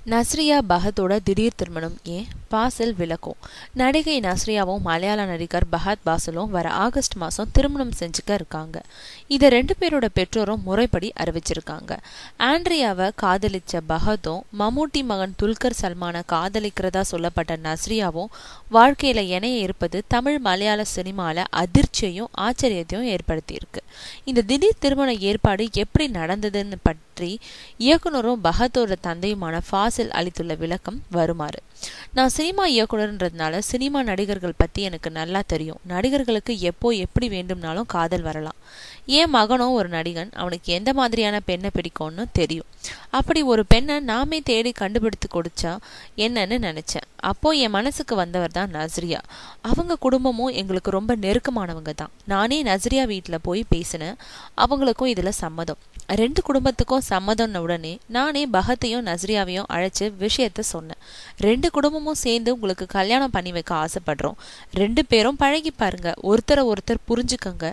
நஸ்ரியா பஹத்தோட திடீர் திருமணம் ஏன்? பாசில் விளக்கும். நடிகை நஸ்ரியாவும் மலையாள நடிகர் பஹத் பாசிலும் வர ஆகஸ்ட் மாதம் திருமணம் செஞ்சுக்க இருக்காங்க. இதை 2 பேரோட பெற்றோரும் முறைப்படி அறிவிச்சிருக்காங்க. ஆண்ட்ரியாவை காதலிச்ச பஹத்தும் மம்முட்டி மகன் துல்கர் சல்மானை காதலிக்கிறதா சொல்லப்பட்ட நஸ்ரியாவும் வாழ்க்கையில இணைய இருப்பது தமிழ் மலையாள சினிமால அதிர்ச்சியையும் ஆச்சரியத்தையும் ஏற்படுத்தியிருக்கு. இந்த திடீர் திருமண ஏற்பாடு எப்படி நடந்ததுன்னு பற்றி இயக்குனரும் பஹத்தோட தந்தையுமான ஃபாசில் அளித்துள்ள விளக்கம் வருமாறு. நான் சினிமா இயக்குனர்ன்றதுனால சினிமா நடிகர்கள் பத்தி எனக்கு நல்லா தெரியும். நடிகர்களுக்கு எப்போ எப்படி வேண்டும்னாலும் காதல் வரலாம். என் மகனும் ஒரு நடிகன், அவனுக்கு எந்த மாதிரியான பெண்ணை பிடிக்கும்னு தெரியும். அப்படி ஒரு பெண்ணை நாமே தேடி கண்டுபிடித்து கொடுத்தா என்னன்னு நினைச்சேன். அப்போ என் மனசுக்கு வந்தவர் தான் நஸ்ரியா. அவங்க குடும்பமும் எங்களுக்கு ரொம்ப நெருக்கமானவங்க தான். நானே நஸ்ரியா வீட்டில் போய் பேசினேன். அவங்களுக்கும் இதுல சம்மதம். 2 குடும்பத்துக்கும் சம்மதம்னு உடனே நானே பஹத்தையும் நஸ்ரியாவையும் அழைச்சு விஷயத்த சொன்னேன். 2 குடும்பமும் சேர்ந்து உங்களுக்கு கல்யாணம் பண்ணி வைக்க ஆசைப்படுறோம். 2 பேரும் பழகி பாருங்க, ஒருத்தரை ஒருத்தர் புரிஞ்சுக்கங்க.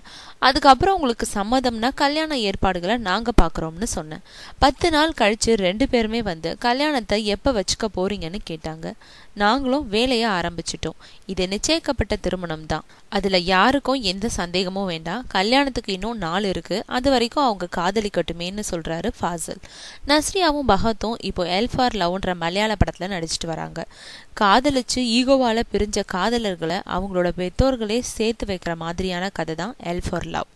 அதுக்கப்புறம் உங்களுக்கு சம்மதம்னா கல்யாண ஏற்பாடுகளை நாங்க பாக்குறோம்னு சொன்னேன். 10 நாள் கழிச்சு 2 பேருமே வந்து கல்யாணத்தை எப்ப வச்சுக்க போறீங்கன்னு கேட்டாங்க. நாங்களும் வேலையை ஆரம்பிச்சிட்டோம். இது நிச்சயிக்கப்பட்ட திருமணம் தான். அதுல யாருக்கும் எந்த சந்தேகமும் வேண்டாம். கல்யாணத்துக்கு இன்னும் 4 இருக்கு. அது வரைக்கும் அவங்க காதலிக்கட்டுமேன்னு சொல்றாரு ஃபாசில். நஸ்ரியாவும் பஹத்தும் இப்போ எல் ஃபார் லவ்ன்ற மலையாள படத்துல நடிச்சிட்டு வராங்க. காதலிச்சு ஈகோவால பிரிஞ்ச காதலர்களை அவங்களோட பெற்றோர்களே சேர்த்து வைக்கிற மாதிரியான கதை தான் எல் ஃபார் லவ்.